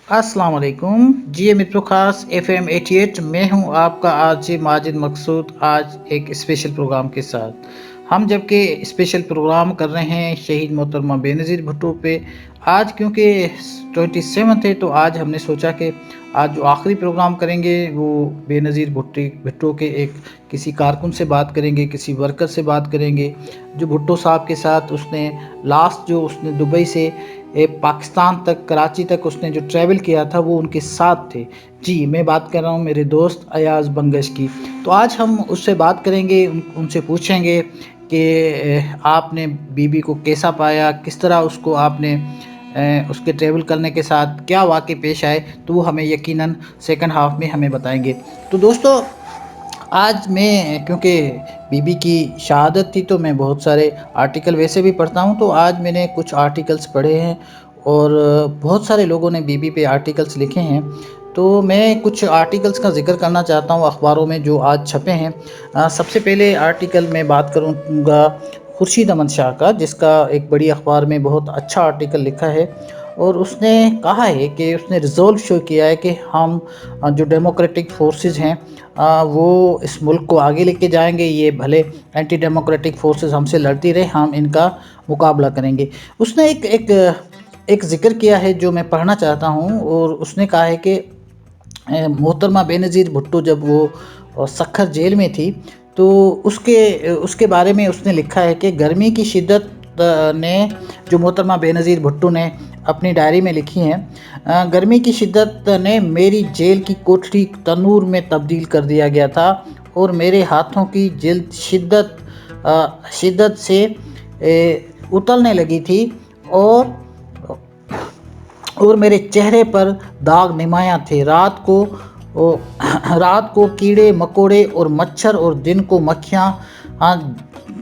अस्सलाम वालेकुम जी, मित्रों खास FM 88 मैं हूं आपका आज माजिद मकसूद। आज एक स्पेशल प्रोग्राम के साथ हम जबकि स्पेशल प्रोग्राम कर रहे हैं शहीद मोहतरमा बेनज़ीर भुट्टो पे। आज क्योंकि 27 है तो आज हमने सोचा कि आज जो आखिरी प्रोग्राम करेंगे वो बेनज़ीर भुट्टो के एक किसी कारकुन से बात करेंगे, किसी वर्कर से बात करेंगे जो भुट्टो साहब के साथ उसने लास्ट जो उसने दुबई से पाकिस्तान तक, कराची तक उसने जो ट्रैवल किया था वो उनके साथ थे। जी, मैं बात कर रहा हूँ मेरे दोस्त अयाज़ बंगश की। तो आज हम उससे बात करेंगे, उनसे पूछेंगे कि आपने बीबी को कैसा पाया, किस तरह उसको आपने उसके ट्रैवल करने के साथ क्या वाक़ये पेश आए, तो वो हमें यकीनन सेकंड हाफ़ में हमें बताएँगे। तो दोस्तों, आज मैं क्योंकि बीबी की शहादत थी तो मैं बहुत सारे आर्टिकल वैसे भी पढ़ता हूँ, तो आज मैंने कुछ आर्टिकल्स पढ़े हैं और बहुत सारे लोगों ने बीबी पे आर्टिकल्स लिखे हैं। तो मैं कुछ आर्टिकल्स का ज़िक्र करना चाहता हूँ अखबारों में जो आज छपे हैं। सबसे पहले आर्टिकल मैं बात करूँगा खुर्शीद अहमद शाह का, जिसका एक बड़ी अखबार में बहुत अच्छा आर्टिकल लिखा है और उसने कहा है कि उसने रिज़ॉल्व शो किया है कि हम जो डेमोक्रेटिक फोर्सेस हैं वो इस मुल्क को आगे लेके जाएंगे। ये भले एंटी डेमोक्रेटिक फोर्सेस हमसे लड़ती रहे, हम इनका मुकाबला करेंगे। उसने एक ज़िक्र किया है जो मैं पढ़ना चाहता हूँ और उसने कहा है कि मोहतरमा बेनज़ीर भुट्टो जब वो सक्खर जेल में थी तो उसके बारे में उसने लिखा है कि गर्मी की शिद्दत ने जो मोहतरमा बेनज़ीर भुट्टो ने अपनी डायरी में लिखी हैं, गर्मी की शिद्दत ने मेरी जेल की कोठरी तनूर में तब्दील कर दिया गया था और मेरे हाथों की जल्द शिद्दत से उतरने लगी थी और मेरे चेहरे पर दाग नुमायाँ थे। रात को कीड़े मकोड़े और मच्छर और दिन को मक्खियाँ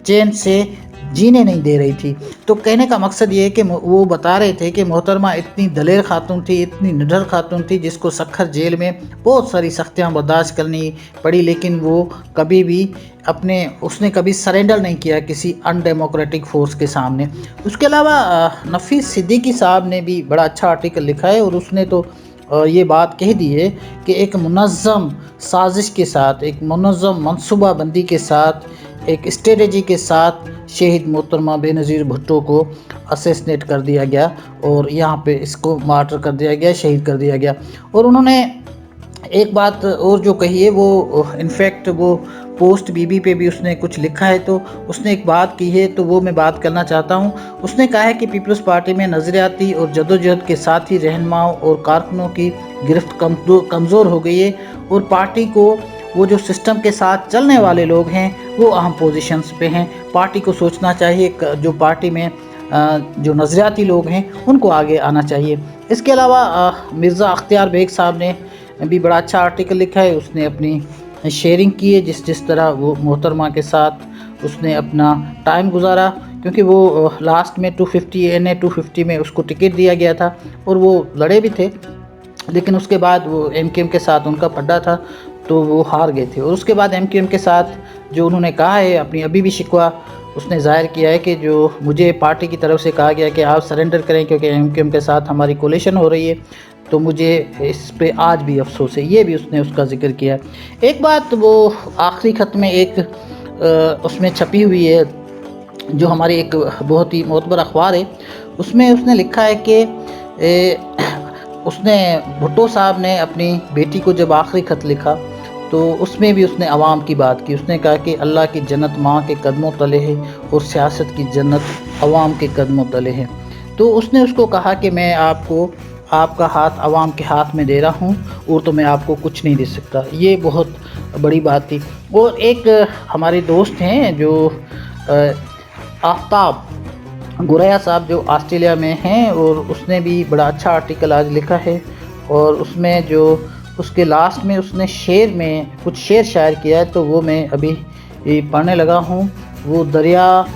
चैन से जीने नहीं दे रही थी। तो कहने का मकसद ये है कि वो बता रहे थे कि मोहतरमा इतनी दलेर खातून थी, इतनी निडर खातून थी जिसको सक्खर जेल में बहुत सारी सख्तियाँ बर्दाश्त करनी पड़ी, लेकिन वो कभी भी उसने कभी सरेंडर नहीं किया किसी अनडेमोक्रेटिक फोर्स के सामने। उसके अलावा नफीस सिद्दीकी साहब ने भी बड़ा अच्छा आर्टिकल लिखा है और उसने तो ये बात कह दी है कि एक मुनज़्ज़म साजिश के साथ, एक मुनज़्ज़म मनसूबा बंदी के साथ, एक स्ट्रेटजी के साथ शहीद मोहतरमा बेनज़ीर भुट्टो को असैसिनेट कर दिया गया और यहाँ पे इसको मार्टर कर दिया गया, शहीद कर दिया गया। और उन्होंने एक बात और जो कही है वो इनफैक्ट वो पोस्ट बीबी पे भी उसने कुछ लिखा है, तो उसने एक बात की है तो वो मैं बात करना चाहता हूँ। उसने कहा है कि पीपल्स पार्टी में नज़रियाती और जदोजहद के साथ ही रहनुमाओं और कारकुनों की गिरफ्त कमज़ोर हो गई है और पार्टी को वो जो सिस्टम के साथ चलने वाले लोग हैं वो अहम पोजीशंस पे हैं। पार्टी को सोचना चाहिए जो पार्टी में जो नज़रियाती लोग हैं उनको आगे आना चाहिए। इसके अलावा मिर्ज़ा अख्तियार बेग साहब ने भी बड़ा अच्छा आर्टिकल लिखा है। उसने अपनी शेयरिंग की है जिस तरह वो मोहतरमा के साथ उसने अपना टाइम गुजारा, क्योंकि वो लास्ट में 250 NA 250 में उसको टिकट दिया गया था और वो लड़े भी थे, लेकिन उसके बाद वो MKM के साथ उनका पड्डा था तो वो हार गए थे। और उसके बाद MKM के साथ जो उन्होंने कहा है अपनी अभी भी शिकवा उसने ज़ाहिर किया है कि जो मुझे पार्टी की तरफ से कहा गया कि आप सरेंडर करें क्योंकि MKM के साथ हमारी कोलिशन हो रही है, तो मुझे इस पे आज भी अफसोस है। ये भी उसने उसका ज़िक्र किया। एक बात वो आखिरी ख़त में एक उसमें छपी हुई है जो हमारी एक बहुत ही मोतबर अखबार है, उसमें उसने लिखा है कि उसने भुट्टो साहब ने अपनी बेटी को जब आखिरी ख़त लिखा तो उसमें भी उसने आवाम की बात की। उसने कहा कि अल्लाह की जन्नत माँ के कदमों तले है और सियासत की जन्नत आवाम के कदमों तले है। तो उसने उसको कहा कि मैं आपका हाथ आवाम के हाथ में दे रहा हूँ और तो मैं आपको कुछ नहीं दे सकता। ये बहुत बड़ी बात थी। और एक हमारे दोस्त हैं जो आफ्ताब गुरैया साहब जो ऑस्ट्रेलिया में हैं, और उसने भी बड़ा अच्छा आर्टिकल आज लिखा है और उसमें जो उसके लास्ट में उसने शेर में कुछ शेर शायर किया है तो वो मैं अभी पढ़ने लगा हूँ। वो दरिया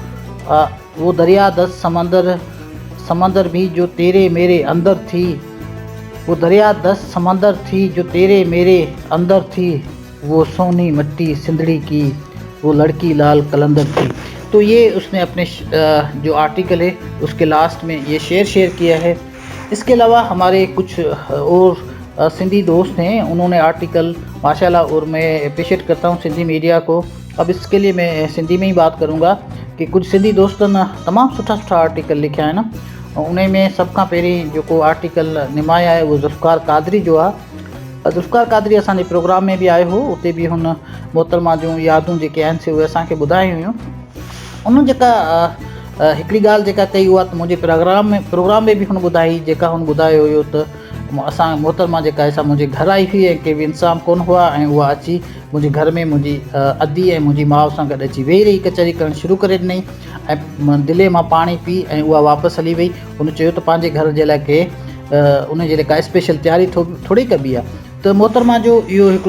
10 समंदर भी जो तेरे मेरे अंदर थी, वो दरिया 10 समंदर थी जो तेरे मेरे अंदर थी, वो सोनी मट्टी सिंधड़ी की, वो लड़की लाल कलंदर थी। तो ये उसने अपने जो आर्टिकल है उसके लास्ट में ये शेर किया है اس کے علاوہ ہمارے کچھ اور سندھی دوست ہیں، انہوں نے آرٹیکل ماشاءاللہ، اور میں اپریشیٹ کرتا ہوں سندھی میڈیا کو. اب اس کے لیے میں سندھی میں ہی بات کروں گا کہ کچھ سندھی دوستن تمام سٹھا آرٹیکل لکھیا آہن. ان میں سب کا پہریں جو آرٹیکل نمایاں ہے وہ ذوالفقار قادری جو ہے. ذوالفقار قادری اسانے پروگرام میں بھی آئے ہو، اتنے بھی ہن محترمہ جو یادوں جے آہن سے وہ اساں بدھائی ہوئیں. انہوں جکا ہکڑی گال جکا کئی ہوا تو مجھے پروگرام میں بھی ہن بدھائی، جکا ہن بدھايو ہوئو تو اساں محترمہ جکا ہے مجھے گھر آئی ہوئی ہے کہ بھی انسان کون ہوا، وہ اچی مجھے گھر میں مجھے ادی مجھے ماؤ سے گڈ اچی وہی رہی، کچہری کرن شروع کرے ڈنئی. دلے میں پانی پی وہ واپس ہلی وئی. ان چیو تو پانچے گھر کے لیے کہ ان کے لیے اسپیشل تیاری تھوڑی کبھی ہے. تو محترمہ جو یہ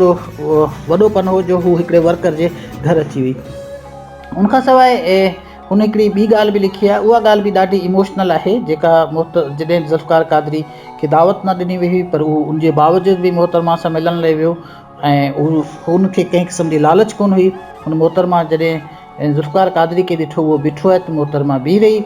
وڈو پن ہو جو وہ ایک ورکر کے گھر اچی ہوئی. ان کا سوائے ان ایکڑی بی گال بھی لکھی ہے، وہ گال بھی ڈاڈی ایموشنل ہے، جکا جڏहिं ذوالفقار قادری کی دعوت نہ ڈنی ہوئی پر وہ ان کے باوجود بھی محترمہ سے ملن لے ویو. ان کے کئی قسم کی لالچ کون ہوئی. ان محترمہ جڏहिं ذوالفقار قادری کے ڈٹھو وہ بیٹھو ہے تو محترمہ بی رہی.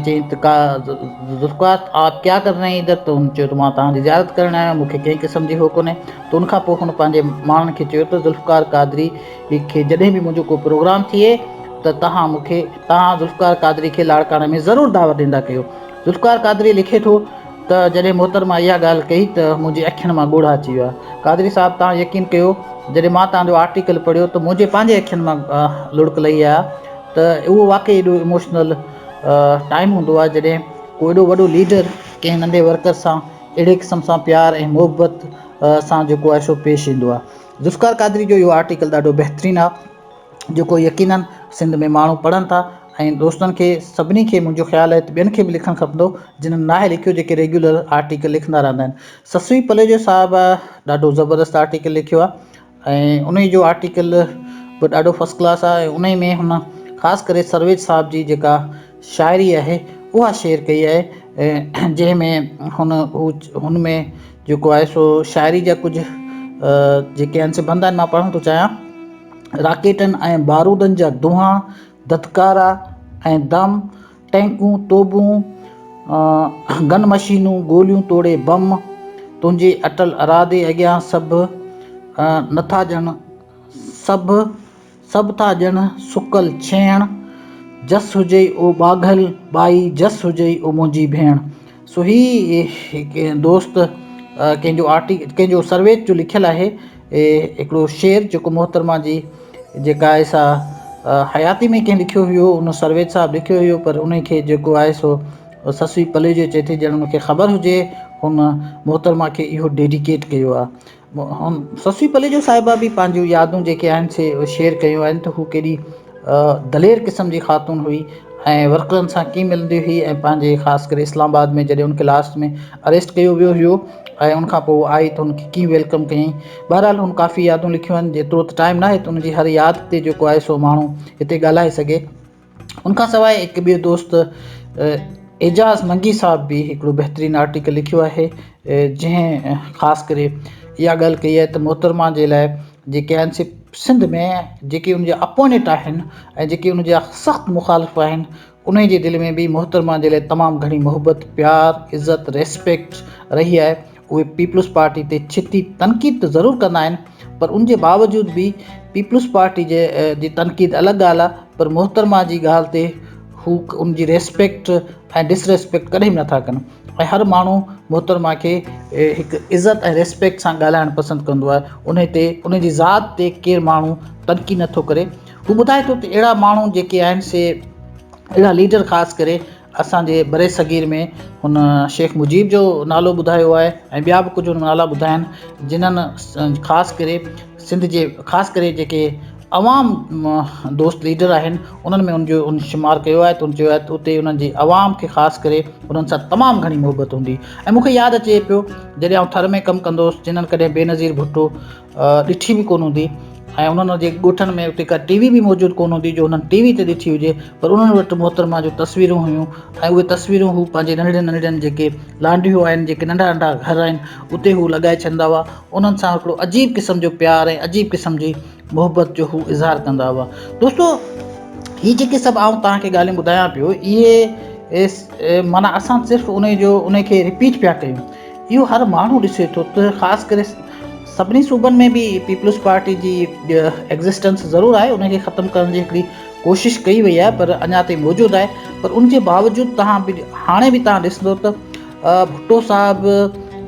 چئی ذوالفقار آپ کیا کر رہے ہیں ادھر؟ تو ان چیو تو ماں تہاں زیارت کرن آیا، مجھے کئی قسم کی ہو کونے. تو ان کا ان پانچے ماڻن کے چیو تو ذوالفقار قادری کے جڏहिं بھی مجھے کوئی پروگرام تھے تو تہاں ذوالفقار قادری کے لاڑکانے میں ضرور دعوت ڈیندا کयो. ذوالفقار قادری لکھے تو جڏहिं محترمہ یہ گال کہی تو مجھے اکھن میں ڳوڑھا اچی ویا. قادری صاحب تہاں یقین کयो جڏहिं ماں تہاں جو آرٹیکل پڑھیو تو مجھے پانچے اکھن میں لڑک لئی آیا. تو وہ واقعی ایڈو ایموشنل ٹائم ہوندو ہے جڏहिं کوئی ایڈو وڈو لیڈر کنहिं ننढے ورکر سے اہڑے قسم سے پیار اور محبت سے جو ہے سو پیش ایندو ہے. ذوالفقار قادری جو یہ آرٹیکل ڈاढو بہترین ہے، جو یقیناً سندھ میں مانو پڑھن تھا. دوستن کے سبھی کے مجھے خیال ہے بین کے بھی لکھن کھپندو جنہوں نہ لکھو جو ریگولر آرٹیکل لکھتا رہتا ہیں. سسوی پلیجو صاحب ڈاढو زبردست آرٹیکل لکھو ہے. ان جو آرٹیکل بھی ڈاढو فسٹ کلاس ہے. ان میں ہن خاص کر سرویج صاحب کی جکا شاعری ہے وہ شیئر کی ہے، جن میں ان میں جو ہے سو شاعری جا کچھ جے سے بند میں پڑھن تو چاہیاں. راکیٹن بارودن جا دھواں، دھتکارا دم، ٹینکوں توبوں، گن مشینوں گولیوں توڑے بم، تنجے اٹل ارادے اگیاں سب نتھا ڄن سب تھا ڄن سکل چھیण، جس ہوجئی او باگھل بائی، جس ہوجئی او منجی بھیण. سو ہی دوست کنجو سرویج جو لکھل ہے ایکڑو شعر جو محترمہ جی جکا ہے سا حیاتی میں کہیں لکھو ہوئو، ان سرویج صاحب لکھو ہوئو پر ان کے جو ہے سو سسوی پلیجو چے تھی جن ان کے خبر ہوجے ان محترمہ کے یہ ڈیڈیکیٹ کیو ہے. سسوی پلیجو صاحبہ بھی پانچ یادوں جے آن سے شیئر کیو ہیں تو وہ کیڑی دلیر قسم کی خاتون ہوئی، ورکرن سے کی ملتی ہوئی، پانچے خاص کر اسلام آباد میں جڏहिं ان کے لاسٹ میں اریسٹ کیو ویو ہوئو ان کا پو آئی تو ان کی کی ویلکم کئیں. بہرحال ان کافی یادوں لکھیوں ہیں، جترو تو ٹائم نہ ہے تو ان کی ہر یاد تے جو ہے سو مانو اتنے ڳالہائے سگے. ان کا سوائے ایک بھی دوست اعجاز منگی صاحب بھی ایک بہترین آرٹیکل لکھو ہے، جن خاص کر یہ گل کہی ہے تو محترمہ کے لئے جے آن سے سندھ میں جے ان اپوننٹ ہیں جے ان سخت مخالف ہیں ان کے دل میں بھی محترمہ کے لیے تمام گھنی محبت پیار عزت ریسپیکٹ رہی ہے. وہ پیپلز پارٹی تے چھتی تنقید تو ضرور کرنا ہیں پر ان کے باوجود بھی پیپلز پارٹی جی تنقید الگ گال ہے پر محترمہ کی گال تے ان کی ریسپیکٹ ڈسریسپیکٹ کدیں بھی نتھا کن. ہر مانو محترمہ کے ایک عزت ریسپیکٹ سے ڳالہائڻ پسند کندو ہے. ان کی ذات تے کیر مانو تنقید نتھو کرے. وہ بتائے تو اہڑا مانو جے آن سے اہڑا لیڈر خاص کرے اسانے برے صغیر میں ان شیخ مجیب جو نالو ٻدھاयो ہے بیا بھی کچھ نالا ॿुधाया جنہن خاص کرے سندھ کے خاص کرے جے عوام دوست لیڈر ہیں انہوں میں ان شمار کیو ہے تو اتنے انہوں کی عوام کے خاص کرے انہوں سے تمام گھنی محبت ہوندی. مجھے یاد اچے پو جڏहिं آؤں تھر میں کم کندوس جنہن کدیں بے نظیر بھٹو ڈٹھی بھی کون ہوندی انہوں کے ڳوٹھن میں اتنے کا ٹی وی بھی موجود کون ہوندی جو انہوں ٹی وی تے ڈٹھی ہوجے پر انہوں وٹ محترمہ جو تصویروں ہوئیں وہ تصویروں وہ پانچے ننढڑن ننढڑن جے لانڈیوں ہیں جے ننढا ننढا گھر ہیں اتنے وہ لگائے چھندا ہوا. انہوں سے ہکڑو عجیب قسم جو پیار ہے عجیب قسم کی محبت جو اظہار کندا ہوا. دوستو یہ جے سب آؤں تاں کے ڳالھیوں ٻدھايان پيو یہ माना असां सिर्फ़ु उनखे रिपीट पिया कयूं। इहो हर माण्हू ॾिसे थो त ख़ासि करे सभिनी सूबनि में बि पीपल्स पार्टी जी एग्ज़िस्टेंस ज़रूरु आहे, उनखे ख़तमु करण जी हिकिड़ी कोशिशि कई वई आहे, पर अञा ताईं मौजूदु आहे। पर उनजे बावजूदि तव्हां बि हाणे बि तव्हां ॾिसंदो त भुट्टो साहिबु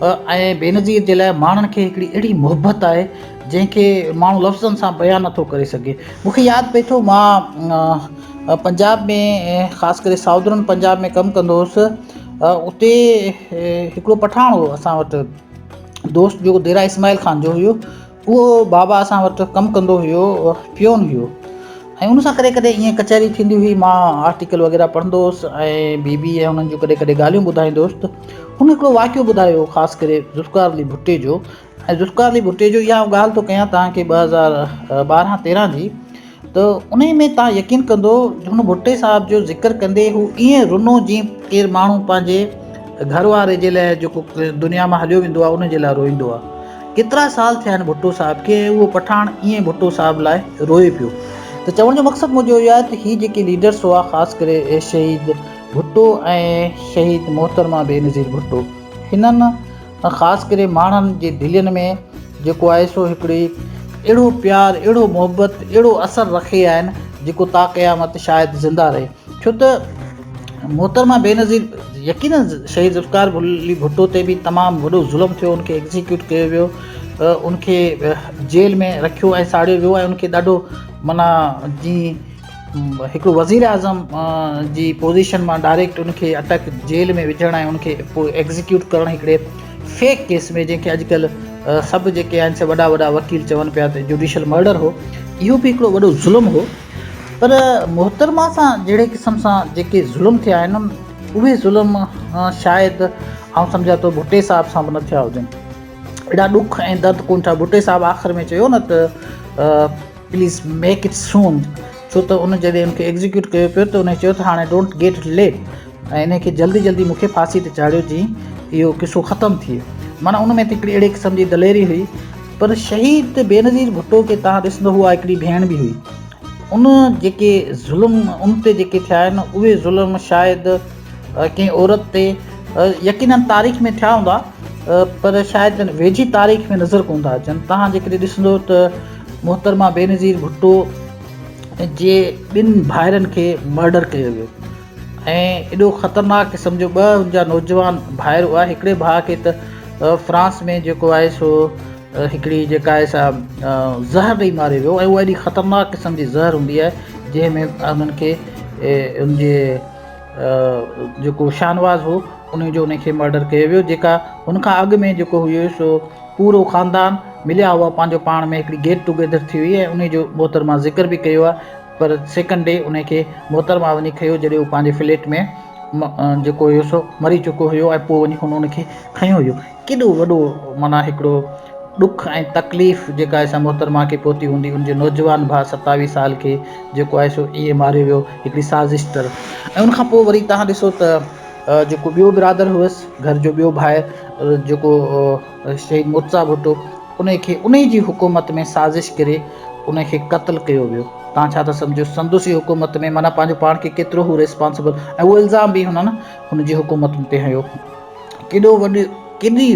ऐं बेनज़ीर जे लाइ माण्हुनि खे हिकिड़ी अहिड़ी मुहबत आहे जंहिंखे माण्हू लफ़्ज़नि सां बयानु नथो करे सघे। मूंखे यादि पए थो, मां पंजाब में ख़ासि करे साउदर्न पंजाब में कमु कंदो हुउसि। उते हिकिड़ो पठाण हो असां वटि, दोस्त जेको देरा इस्माइल ख़ान जो हुयो, उहो बाबा असां वटि कमु कंदो हुयो, पियोन हुयो। ऐं उन सां कॾहिं कॾहिं ईअं कचहरी थींदी हुई, मां आर्टिकल वग़ैरह पढ़ंदो हुउसि ऐं बीबी ऐं हुननि जूं कॾहिं कॾहिं ॻाल्हियूं ॿुधाईंदो हुउसि। त हुन हिकिड़ो वाक़ियो ॿुधायो ख़ासि करे ज़ुल्फ़िकार अली भुट्टे जो। ऐं ज़ुल्फ़िकार अली भुट्टे जो इहा ॻाल्हि थो कयां तव्हांखे 2012-13 जी। त उन में तव्हां यकीन कंदो, हुन भुट्टे साहिब जो ज़िक्र कंदे हू ईअं रुनो जीअं केरु माण्हू पंहिंजे घर वारे जे लाइ जेको दुनिया मां हलियो वेंदो आहे उन जे लाइ रोईंदो आहे। केतिरा साल थिया आहिनि भुट्टो साहिब खे, उहो पठाण ईअं भुट्टो साहिब लाइ रोए पियो। त चवण जो मक़सदु मुंहिंजो इहो आहे त हीअ जेके लीडर्स हुआ, ख़ासि करे शहीद भुट्टो ऐं शहीद मोहतरमा बेनज़ीर भुट्टो, हिननि ख़ासि करे माण्हुनि जे दिलनि में जेको आहे सो हिकिड़ी अहिड़ो प्यारु, अहिड़ो मुहबत, अहिड़ो असरु रखे आहिनि जेको ता क़यामत शायदि ज़िंदा रहे। छो त मोहतरमा बेनज़ीर यकीनन शहीद ज़ुल्फ़िकार अली भुट्टो ते बि तमामु वॾो ज़ुल्म थियो, उनखे एग्ज़ीक्यूट कयो वियो, उनखे जेल में रखियो ऐं साड़ियो वियो ऐं उनखे ॾाढो माना जीअं हिकिड़ो वज़ीर आज़म जी पोज़ीशन मां डायरेक्ट उनखे अटक जेल में विझण ऐं उनखे पोइ एग्ज़ीक्यूट करणु हिकिड़े फेक केस में, जंहिंखे अॼुकल्ह सभु जेके आहिनि से वॾा वॾा वकील चवनि पिया त जुडिशल मर्डर हो। इहो बि हिकिड़ो वॾो ज़ुल्म हो। पर मोहतरमा सां जहिड़े क़िस्म सां जेके ज़ुल्म थिया आहिनि, उहे ज़ुल्म शायदि आउं सम्झां थो भुट्टे साहिब सां बि न थिया हुजनि। एॾा ॾुख ऐं दर्द कोन था। भुट्टे साहिबु आख़िर में चयो न त प्लीज़ मेक इट सून, छो त उन जॾहिं उनखे एग्ज़ीक्यूट कयो पियो त उन चयो त हाणे डोंट गेट लेट, ऐं इनखे जल्दी जल्दी मूंखे फांसी ते चाढ़ियो जीअं इहो किसो ख़तमु थिए। माना उन में त हिकिड़ी अहिड़े क़िस्म जी दलेरी हुई। पर शहीद बेनज़ीर भुट्टो खे तव्हां ॾिसंदो, हुआ हिकिड़ी भेण बि हुई। उन जेके ज़ुल्म उन ते जेके थिया आहिनि, उहे ज़ुल्म शायदि कंहिं औरत ते यकीनन तारीख़ में थिया हूंदा, पर शायदि वेझी तारीख़ में नज़र कोन था अचनि। तव्हां जेकॾहिं ॾिसंदो त मोहतरमा बेनज़ीर भुट्टो जे ॿिनि भाइरनि खे मर्डर कयो वियो ऐं एॾो ख़तरनाक क़िस्म जो ॿ हुनजा नौजवान भाइर हुआ। हिकिड़े भाउ खे त फ्रांस में जेको आहे सो हिकिड़ी जेका आहे सा ज़हर ॾेई मारे वियो, ऐं उहा एॾी ख़तरनाक क़िस्म जी ज़हर हूंदी आहे जंहिंमें उन्हनि खे उनजे जेको शाहनवाज़ हो उनजो उनखे मर्डर कयो वियो। जेका हुनखां अॻु में जेको हुयो सो पूरो ख़ानदान मिलिया हुआ, पंहिंजो पाण में हिकिड़ी गेट टुगेदर थी हुई ऐं उनजो मोहतरमा ज़िक्र बि कयो आहे। पर सेकेंड डे उनखे मोहतरमा वञी खयो जॾहिं उहो पंहिंजे फ्लैट में जेको हुयो सो मरी चुको हुयो, ऐं पोइ वञी हुन उनखे खयो हुयो। केॾो वॾो माना हिकिड़ो ॾुख ऐं तकलीफ़ जेका आहे सा मोहतरमा खे पहुती हूंदी। उनजे नौजवान भाउ 27 साल खे जेको आहे सो ईअं मारियो वियो हिकिड़ी साज़िश तरह। ऐं उनखां पोइ वरी तव्हां ॾिसो त जेको ॿियो बिरादर हुअसि, घर जो ॿियो भाउ जेको शहीद मुर्तज़ा भुट्टो, उनखे उन जी हुकूमत में साज़िश करे उनखे क़त्ल कयो वियो। तव्हां छा था सम्झो, संदुसी हुकूमत में, माना पंहिंजो पाण खे केतिरो हू रिस्पॉन्सिबल, ऐं उहो इल्ज़ाम बि हुननि हुनजी हुकूमत ते हयो। केॾी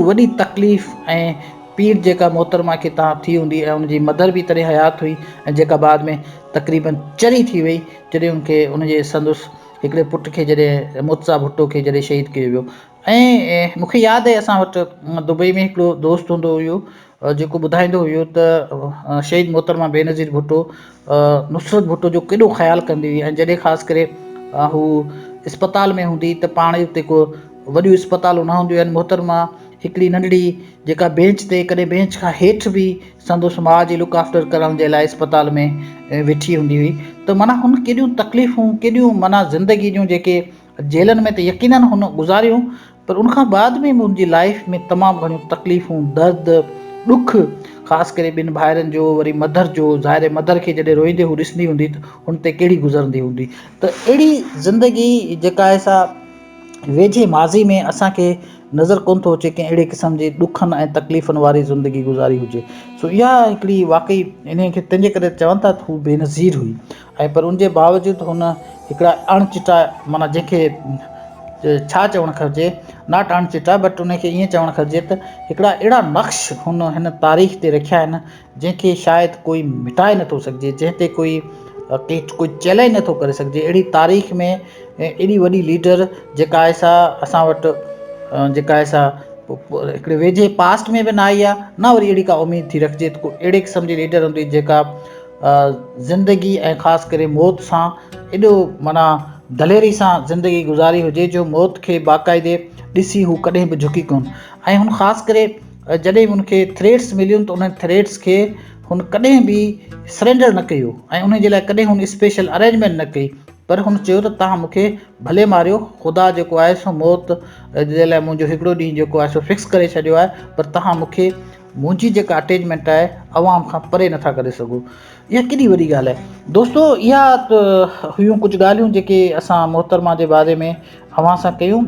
वॾी तकलीफ़ ऐं पीड़ जेका मोहतरमा खे तव्हां थी हूंदी, ऐं उनजी मदर बि तॾहिं हयात हुई, ऐं जेका बाद में तक़रीबन चरी थी वई जॾहिं उनखे उनजे संदुसि हिकिड़े पुट खे जॾहिं मुर्तज़ा भुट्टो खे जॾहिं शहीद कयो वियो। ऐं मूंखे यादि आहे असां वटि दुबई में हिकिड़ो दोस्त हूंदो हुयो जेको ॿुधाईंदो हुयो त शहीद मोहतरमा बेनज़ीर भुट्टो नुसरत भुट्टो जो केॾो ख़्यालु कंदी हुई, ऐं जॾहिं ख़ासि करे हू इस्पताल में हूंदी त पाण उते को वॾियूं इस्पतालूं न हूंदियूं आहिनि, मोहतरमा हिकिड़ी नंढड़ी जेका बेंच ते, कॾहिं बेंच खां हेठि बि संदुसि माउ जी लुक आफ्टर करण जे लाइ इस्पताल में वेठी हूंदी हुई। त माना हुन केॾियूं तकलीफ़ूं, केॾियूं माना ज़िंदगी जूं जेके जेलनि में त यकीननि हुन गुज़ारियूं, पर उनखां बाद में मुंहिंजी लाइफ में तमामु घणियूं तकलीफ़ूं, दर्द, ॾुख, ख़ासि करे ॿिनि भाइरनि जो, वरी मदर जो, ज़ाहिर मदर खे जॾहिं रोईंदे हू ॾिसंदी हूंदी त हुन ते कहिड़ी गुज़रंदी हूंदी। त अहिड़ी ज़िंदगी जेका आहे सा वेझे माज़ी में असांखे नज़र कोन थो अचे कंहिं अहिड़े क़िस्म जे ॾुखनि ऐं तकलीफ़ुनि वारी ज़िंदगी गुज़ारी हुजे। सो इहा हिकिड़ी वाक़ई इन खे तंहिंजे करे चवनि था त हू बेनज़ीर हुई, ऐं पर उनजे बावजूदि हुन हिकिड़ा अणचिटा माना जंहिंखे छा चवणु खपिजे, नॉट अणचिटा बट उनखे ईअं चवणु खपिजे त हिकिड़ा अहिड़ा नक्श हिन तारीख़ ते रखिया आहिनि जंहिंखे शायदि कोई मिटाए नथो सघिजे, जंहिं ते कोई चैलेंज नथो करे सघिजे। अहिड़ी तारीख़ में एॾी वॾी लीडर जेका आहे सा असां वटि जेका आहे सा हिकिड़े वेझे पास्ट में बि न आई आहे, न वरी अहिड़ी का उमेदु थी रखिजे त को अहिड़े क़िस्म जी लीडर हूंदी जेका ज़िंदगी ऐं ख़ासि करे मौत सां एॾो माना दलेरी सां ज़िंदगी गुज़ारी हुजे जो मौत खे बाक़ाइदे ॾिसी हू कॾहिं बि झुकी कोन। ऐं हुन ख़ासि करे जॾहिं बि हुनखे थ्रेट्स मिलियूं त उन थ्रेट्स खे हुन कॾहिं बि सरेंडर न कयो ऐं उन जे लाइ कॾहिं हुन स्पेशल अरेंजमेंट न कई, पर हुन चयो त तव्हां मूंखे भले मारियो, ख़ुदा जेको आहे सो मौत जे लाइ मुंहिंजो हिकिड़ो ॾींहुं जेको आहे सो फिक्स करे छॾियो आहे, पर तव्हां मूंखे मुंहिंजी जेका अटैचमेंट आहे अवाम खां परे नथा करे सघो। इहा केॾी वॾी ॻाल्हि आहे दोस्तो। इहा हुयूं कुझु ॻाल्हियूं जेके असां मोहतरमा जे बारे में अव्हां सां कयूं।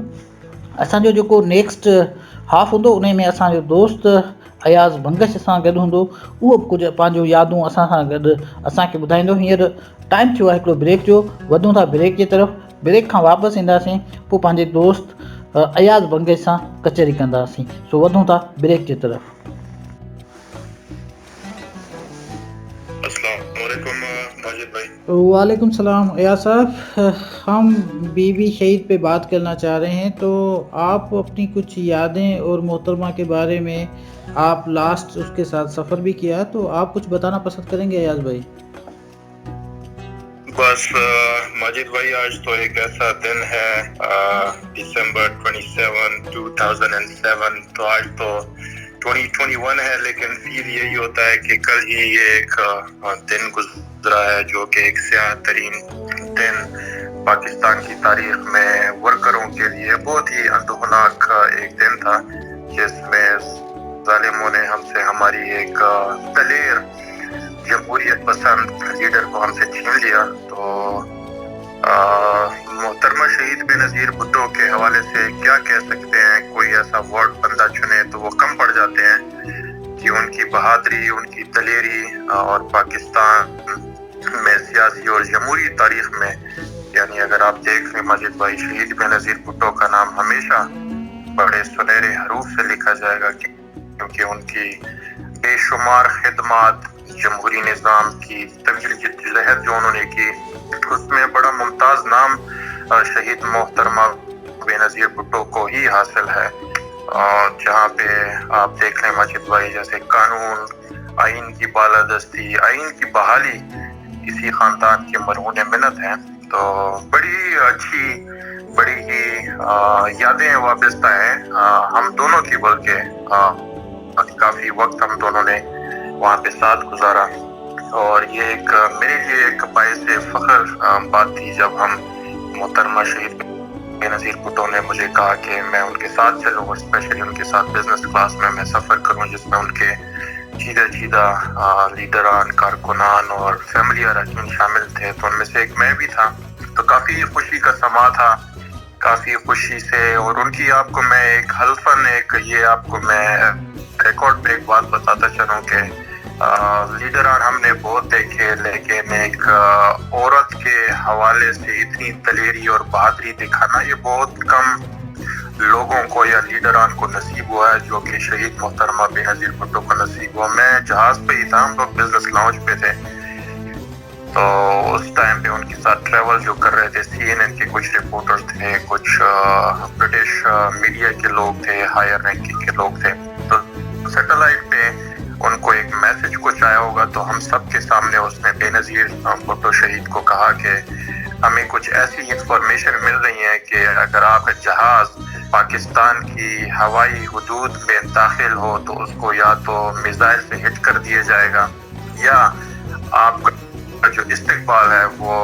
असांजो जेको नेक्स्ट हाफ हूंदो उन में असांजो दोस्त अयाज़ बंगश सां गॾु हूंदो, उहो बि कुझु पंहिंजूं यादूं असां सां गॾु असांखे ॿुधाईंदो। हींअर टाइम थियो आहे हिकिड़ो ब्रेक जो, वधूं था ब्रेक जे तरफ़। ब्रेक खां वापसि ईंदासीं, पोइ पंहिंजे दोस्त अयाज़ बंगश सां कचहरी कंदासीं। सो वधूं था ब्रेक जे तरफ़। वालेकुम सलाम अयाज़ साहब, हम बीबी शहीद पे बात करना चाह रहे हैं, तो आप अपनी कुछ यादें और मोहतरमा के बारे में, आप लास्ट उसके साथ सफ़र भी किया, तो आप कुछ बताना पसंद करेंगे अयाज़ भाई? बस माजिद भाई, आज तो एक ऐसा दिन है, दिसंबर 27, 2007, तो आज तो 2021 है, लेकिन फील यही होता है कि कल ही ये एक दिन गुजरा है जो कि एक स्याह तरीन दिन पाकिस्तान की तारीख में वर्करों के लिए बहुत ही अंदोहनाक एक दिन था, जिसमें जालिमों ने हमसे हमारी एक दलेर जमहूरियत पसंद लीडर को हमसे छीन लिया। तो मोहतरमा शहीद बेनज़ीर भुट्टो के हवाले से क्या कह सकते हैं, कोई ऐसा वर्ड बंदा चुने तो वो कम पड़ जाते हैं कि उनकी बहादुरी, उनकी दलेरी और पाकिस्तान में सियासी और जमहूरी तारीख में, यानी अगर आप देख लें माजिद भाई, शहीद बेनज़ीर भुट्टो का नाम हमेशा बड़े सुनहरे हरूफ से लिखा जाएगा, क्योंकि उनकी बेशुमार खिदमात जमहूरी निज़ाम की तवील जद्दोजहद जो उन्होंने की, उसमें बड़ा मुमताज़ नाम शहीद मोहतरमा बेनज़ीर भुट्टो को ही हासिल है। जहाँ पे आप देख लें माजिद भाई, जैसे कानून, आइन की बालादस्ती, आइन की बहाली इसी ख़ानदान के मरहून मिन्नत हैं। तो बड़ी अच्छी, बड़ी ही यादें वाबस्ता हैं हम दोनों की, बल्कि काफ़ी वक्त हम दोनों ने वहाँ पे साथ गुजारा, और ये एक मेरे लिए एक बाइस फ़ख्र बात थी जब हम मोहतरमा शहीद बेनज़ीर भुट्टो ने मुझे कहा कि मैं उनके साथ चलूँ, और स्पेशली उनके साथ बिजनेस क्लास में मैं सफ़र करूँ, जिसमें उनके चीदा लीडरान, कारकुनान और फैमिली अरकान शामिल थे। तो उनमें से एक मैं भी था। तो काफ़ी खुशी का समा था, काफ़ी खुशी से। और उनकी आपको मैं एक हल्फन ये आपको मैं रिकॉर्ड पे एक बात बताता चलूँ कि लीडरान हमने बहुत देखे, लेकिन एक औरत के हवाले से इतनी दलेरी और बहादुरी दिखाना ये बहुत कम लोगों को या लीडरान को नसीब हुआ है, जो कि शहीद मोहतरमा बेनज़ीर भुट्टो को नसीब हुआ। मैं जहाज पे ही था, हम लोग बिजनेस लाउंज पे थे, तो उस टाइम पे उनके साथ ट्रैवल जो कर रहे थे, CNN के कुछ रिपोर्टर्स थे, कुछ ब्रिटिश मीडिया के लोग थे, हायर रैंकिंग के लोग थे। तो सैटेलाइट पे उनको एक मैसेज कुछ आया होगा, तो हम सब के सामने उसने बेनज़ीर भुट्टो शहीद को कहा कि हमें कुछ ऐसी इंफॉर्मेशन मिल रही है कि अगर आप जहाज पाकिस्तान की हवाई हुदूद में दाखिल हो तो उसको या तो मिसाइल से हिट कर दिया जाएगा, या आपका जो इस्तिकबाल है वो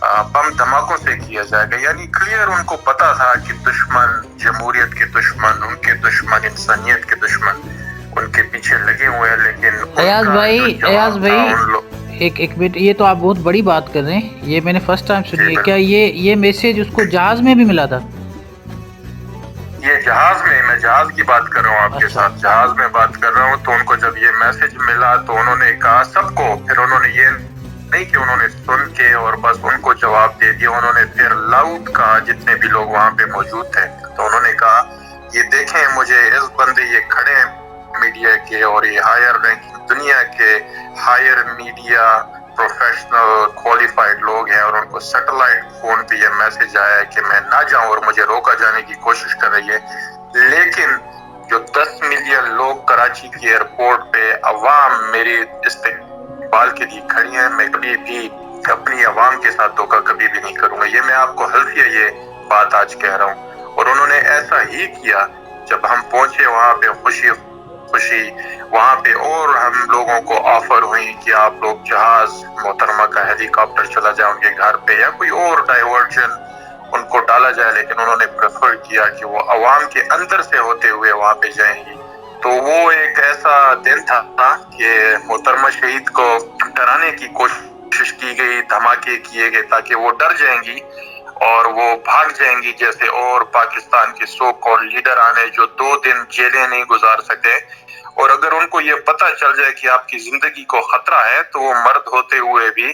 बम धमाकों से किया जाएगा। यानी क्लियर उनको पता था कि दुश्मन, जमहूरियत के दुश्मन, उनके दुश्मन, इंसानियत के दुश्मन उनके पीछे लगे हुए हैं। लेकिन अयाज़ भाई एक मिनट, ये तो आप बहुत बड़ी बात कर रहे हैं, ये मैंने फर्स्ट टाइम सुनी है। क्या ये मैसेज उसको जहाज में भी मिला था? ये जहाज में, मैं जहाज की बात कर रहा हूँ आपके साथ, जहाज में बात कर रहा हूँ। तो उनको जब ये मैसेज मिला तो उन्होंने कहा सबको, फिर उन्होंने ये नहीं कि उन्होंने सुन के और बस उनको जवाब दे दिया, उन्होंने फिर लाउड कहा जितने भी लोग वहाँ पे मौजूद थे। तो उन्होंने कहा ये देखें मुझे इस बंदे ये खड़े हैं मीडिया के और ये हायर रैंकिंग दुनिया के हायर मीडिया प्रोफेशनल क्वालिफाइड लोग हैं और उनको सैटेलाइट फोन पे ये मैसेज आया है कि मैं ना जाऊं और मुझे रोका जाने की कोशिश कर रही है, लेकिन जो 10 मिलियन लोग कराची की एयरपोर्ट पे अवाम मेरी इस्तेमाल के लिए खड़ी हैं, मैं कभी भी अपनी अवाम के साथ धोखा कभी भी नहीं करूंगा। ये मैं आपको हल्फिया ये बात आज कह रहा हूँ। और उन्होंने ऐसा ही किया। जब हम पहुंचे वहाँ पे खुशी वहाँ पे और हम लोगों को ऑफर हुई कि आप लोग जहाज मोहतरमा का हेलीकॉप्टर चला जाए उनके घर पे या कोई और डाइवर्जन उनको डाला जाए, लेकिन उन्होंने प्रेफर किया कि वो अवाम के अंदर से होते हुए वहाँ पे जाएंगी। तो वो एक ऐसा दिन था कि मोहतरमा शहीद को डराने की कोशिश की गई, धमाके किए गए ताकि वो डर जाएंगी और वो भाग जाएंगी जैसे और पाकिस्तान के सो कॉल्ड लीडर आने जो 2 दिन जेलें नहीं गुजार सके। और अगर उनको ये पता चल जाए कि आपकी जिंदगी को खतरा है तो वो मर्द होते हुए भी,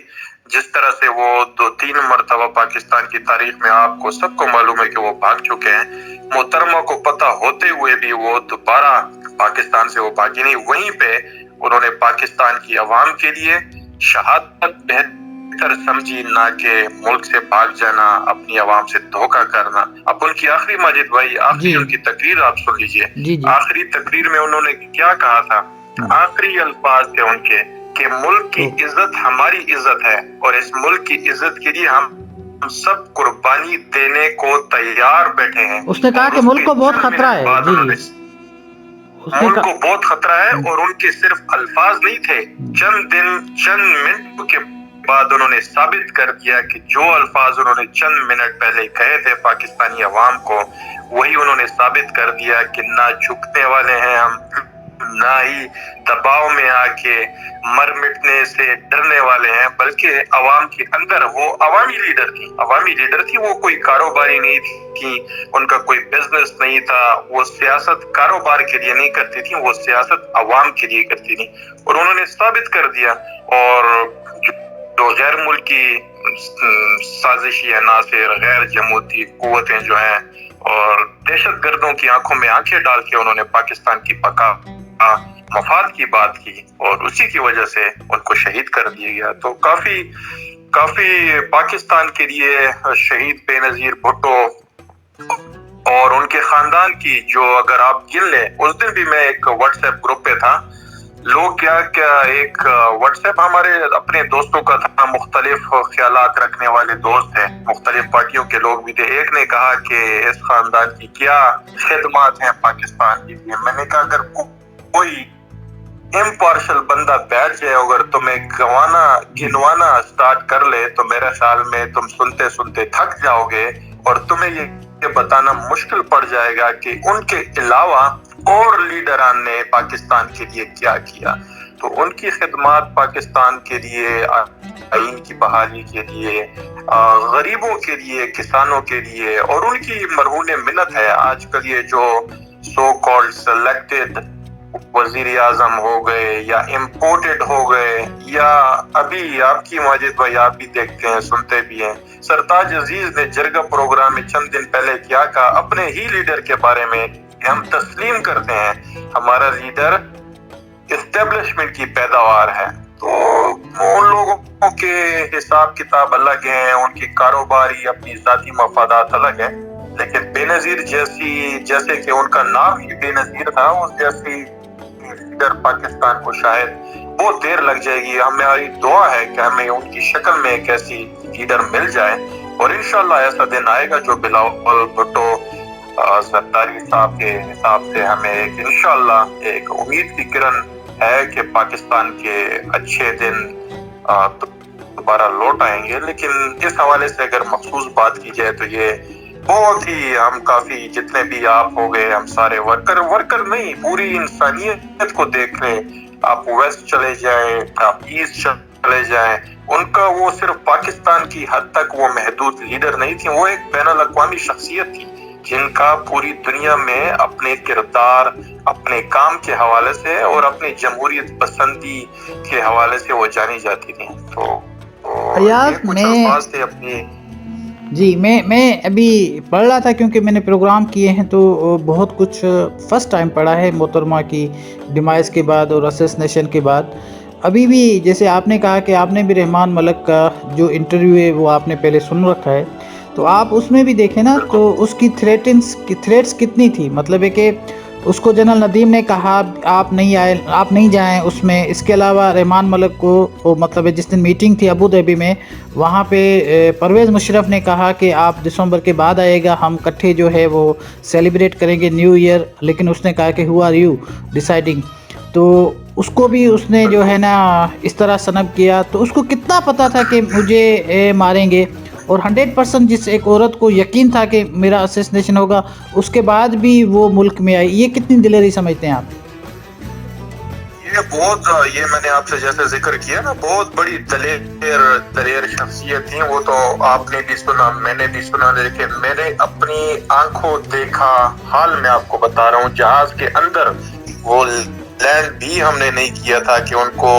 जिस तरह से वो 2-3 मरतबा पाकिस्तान की तारीख में आपको सबको मालूम है कि वो भाग चुके हैं, मोहतरमा को पता होते हुए भी वो दोबारा पाकिस्तान से वो भागी नहीं। वहीं पे उन्होंने पाकिस्तान की आवाम के लिए शहादत बेहतर समझी ना कि मुल्क से भाग जाना, अपनी आवाम से धोखा करना। अब उनकी आखिरी, माजिद भाई, आखिरी उनकी तकरीर आप सुन लीजिए। आखिरी तकरीर में उन्होंने क्या कहा था? आखिरी अल्फाज थे उनके कि मुल्क की इज्जत हमारी इज्जत है और इस मुल्क की इज्जत के लिए हम सब कुर्बानी देने को तैयार बैठे हैं। उसने कहा कि मुल्क को बहुत खतरा है। मुल्क को बहुत खतरा है और उनके सिर्फ अल्फाज नहीं थे, चंद मिनट के बाद उन्होंने साबित कर दिया कि जो अल्फाज उन्होंने चंद मिनट पहले कहे थे पाकिस्तानी अवाम को, वही उन्होंने साबित कर दिया कि ना झुकने वाले हैं हम, ना ही दबाव में आके मर मिटने से डरने वाले हैं, बल्कि अवाम के अंदर वो अवामी लीडर थी। वो कोई कारोबारी नहीं थी, उनका कोई बिजनेस नहीं था, वो सियासत कारोबार के लिए नहीं करती थी, वो सियासत अवाम के लिए करती थी। और उन्होंने साबित कर दिया। और जो गैर मुल्की साजिशी अनासिर, गैर जमूती कुव्वतें जो हैं और दहशतगर्दों की आंखों में आंखें डाल के उन्होंने पाकिस्तान की बका मफाद की बात की और उसी की वजह से उनको शहीद कर दिया गया। तो काफी पाकिस्तान के लिए शहीद बेनजीर भुट्टो और उनके खानदान की, जो अगर आप गिन लें, उस दिन भी मैं एक व्हाट्सएप ग्रुप पे था, लोग क्या एक व्हाट्सएप हमारे अपने दोस्तों का था, मुख्तलिफ ख्यालात रखने वाले दोस्त हैं, मुख्तलिफ पार्टियों के लोग भी थे। एक ने कहा कि इस खानदान की क्या खिदमत है पाकिस्तान के लिए। मैंने कहा अगर कोई इम्पार्शल बंदा बैठ जाए, अगर तुम्हें गिनवाना स्टार्ट कर ले, तो मेरे ख्याल में तुम सुनते सुनते थक जाओगे और तुम्हें ये बताना मुश्किल पड़ जाएगा कि उनके अलावा और लीडरान ने पाकिस्तान के लिए क्या किया। तो उनकी खिदमत पाकिस्तान के लिए, आईन की बहाली के लिए, गरीबों के लिए, किसानों के लिए, और उनकी मरहून मिन्नत है। आजकल ये जो सो कॉल्ड सिलेक्टेड वजीर आजम हो गए या इम्पोर्टेड हो गए, या अभी आपकी माजिद भाई आप भी देखते हैं, सुनते भी हैं, सरताज अजीज ने जरगा प्रोग्राम में चंद दिन पहले क्या कहा अपने ही लीडर के बारे में, हम तस्लीम करते हैं हमारा लीडर एस्टेब्लिशमेंट की पैदावार है। तो उन लोगों के हिसाब किताब अलग हैं, उनकी कारोबारी अपनी जाती मफादात अलग है, लेकिन बेनजीर जैसे कि उनका नाम ही बेनजीर था, उस जैसी लीडर पाकिस्तान को शायद बहुत देर लग जाएगी। हमारी दुआ है कि हमें उनकी शक्ल में एक ऐसी लीडर मिल जाए और इंशाल्लाह ऐसा दिन आएगा जो बिलावल भुट्टो सरदारी साहब के हिसाब से हमें इंशाल्लाह एक उम्मीद की किरण है कि पाकिस्तान के अच्छे दिन दोबारा लौट आएंगे। लेकिन इस हवाले से अगर मखसूस बात की जाए तो ये बहुत ही, हम काफी, जितने भी आप हो गए, हम सारे वर्कर नहीं, पूरी इंसानियत को देख लें, आप वेस्ट चले जाएं, आप ईस्ट चले जाएं, उनका वो सिर्फ पाकिस्तान की हद तक वो महदूद लीडर नहीं थी, वो एक बैनुल अक़वामी शख्सियत थी जिनका पूरी दुनिया में अपने किरदार, अपने काम के हवाले से और अपनी जमहूरियत पसंदी के हवाले से वो जानी जाती थी। तो تو ریاض یہ کچھ میں الفاظ تھے اپنی. جی میں ابھی پڑھ رہا تھا کیونکہ میں نے پروگرام کیے ہیں تو بہت کچھ فرسٹ ٹائم پڑھا ہے محترمہ کی ڈیمائس کے بعد اور اسیسنیشن کے بعد. ابھی بھی جیسے آپ نے کہا کہ آپ نے بھی رحمان ملک کا جو انٹرویو ہے وہ آپ نے پہلے سن رکھا ہے، تو آپ اس میں بھی دیکھیں نا بالکل. تو اس کی تھریٹس کتنی تھی. مطلب ہے کہ اس کو جنرل ندیم نے کہا آپ نہیں جائیں اس میں. اس کے علاوہ رحمان ملک کو مطلب ہے جس دن میٹنگ تھی ابو ظہبی میں، وہاں پہ پرویز مشرف نے کہا کہ آپ دسمبر کے بعد آئے گا، ہم کٹھے جو ہے وہ سیلیبریٹ کریں گے نیو ایئر. لیکن اس نے کہا کہ ہو آر یو ڈیسائیڈنگ. تو اس کو بھی اس نے جو ہے نا اس طرح سنب کیا. تو اس کو کتنا پتا تھا کہ مجھے ماریں گے، اور 100% جس ایک عورت کو یقین تھا کہ میرا اسیسنیشن ہوگا، اس کے بعد بھی وہ ملک میں آئی. یہ کتنی دلیری سمجھتے ہیں آپ؟ یہ میں نے آپ سے جیسے ذکر کیا نا، بہت بڑی دلیر شخصیت تھی وہ. تو آپ نے بھی سنا، میں نے بھی سنا، لیکن میں نے اپنی آنکھوں دیکھا حال میں آپ کو بتا رہا ہوں. جہاز کے اندر وہ لینڈ بھی ہم نے نہیں کیا تھا کہ ان کو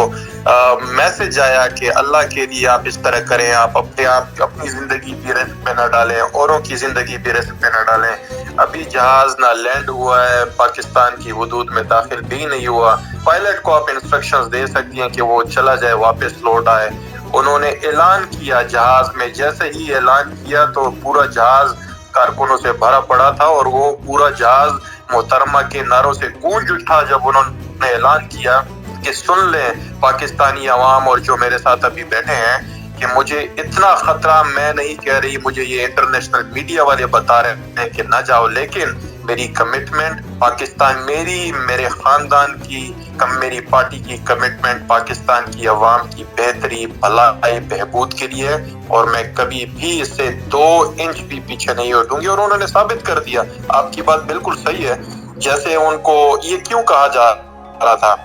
میسج آیا کہ اللہ کے لیے آپ اس طرح کریں، آپ اپنی زندگی بھی رسک پہ نہ ڈالیں، اوروں کی زندگی بھی رسک پہ نہ ڈالیں. ابھی جہاز نہ لینڈ ہوا ہے، پاکستان کی حدود میں داخل بھی نہیں ہوا. پائلٹ کو آپ انسٹرکشنز دے سکتی ہیں کہ وہ چلا جائے، واپس لوٹ آئے. انہوں نے اعلان کیا جہاز میں، جیسے ہی اعلان کیا تو پورا جہاز کارکنوں سے بھرا پڑا تھا، اور وہ پورا جہاز محترمہ کے نعروں سے گونج اٹھا جب انہوں نے اعلان کیا کہ سن لیں پاکستانی عوام اور جو میرے ساتھ ابھی بیٹھے ہیں کہ مجھے اتنا خطرہ میں نہیں کہہ رہی، مجھے یہ انٹرنیشنل میڈیا والے بتا رہے ہیں کہ نہ جاؤ، لیکن میری کمٹمنٹ پاکستان، میرے خاندان کی، میری پارٹی کی کمٹمنٹ پاکستان کی عوام کی بہتری، بھلائی، بہبود کے لیے، اور میں کبھی بھی اس سے 2 انچ بھی پیچھے نہیں ہٹوں گی. اور انہوں نے ثابت کر دیا. آپ کی بات بالکل صحیح ہے. جیسے ان کو یہ کیوں کہا جا رہا تھا،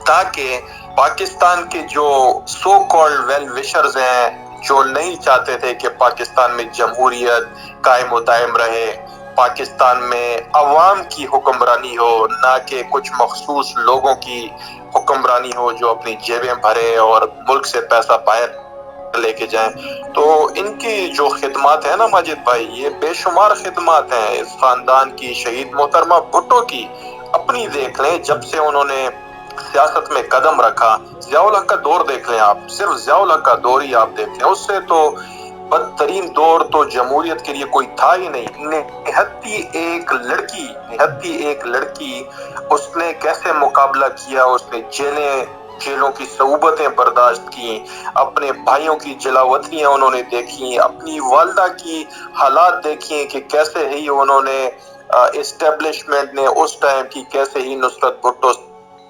تاکہ پاکستان کے جو سو کالڈ ویل وشرز ہیں، جو نہیں چاہتے تھے کہ پاکستان میں جمہوریت قائم و دائم رہے، پاکستان میں عوام کی حکمرانی ہو، نہ کہ کچھ مخصوص لوگوں کی حکمرانی ہو جو اپنی جیبیں بھرے اور ملک سے پیسہ باہر لے کے جائیں. تو ان کی جو خدمات ہیں نا ماجد بھائی، یہ بے شمار خدمات ہیں اس خاندان کی. شہید محترمہ بھٹو کی اپنی دیکھ لیں، جب سے انہوں نے سیاست میں قدم رکھا. ضیاء الحق کا دور دیکھ لیں آپ، صرف ضیاء الحق کا دور ہی آپ دیکھ لیں، اس سے تو بدترین دور تو جمہوریت کے لیے کوئی تھا ہی نہیں. نہتی ایک لڑکی اس نے کیسے مقابلہ کیا، اس نے جیلوں کی صعوبتیں برداشت کی، اپنے بھائیوں کی جلاوطنیاں انہوں نے دیکھی، اپنی والدہ کی حالات دیکھیں کہ کیسے ہی انہوں نے اسٹیبلشمنٹ نے اس ٹائم کی کیسے ہی نصرت بھٹو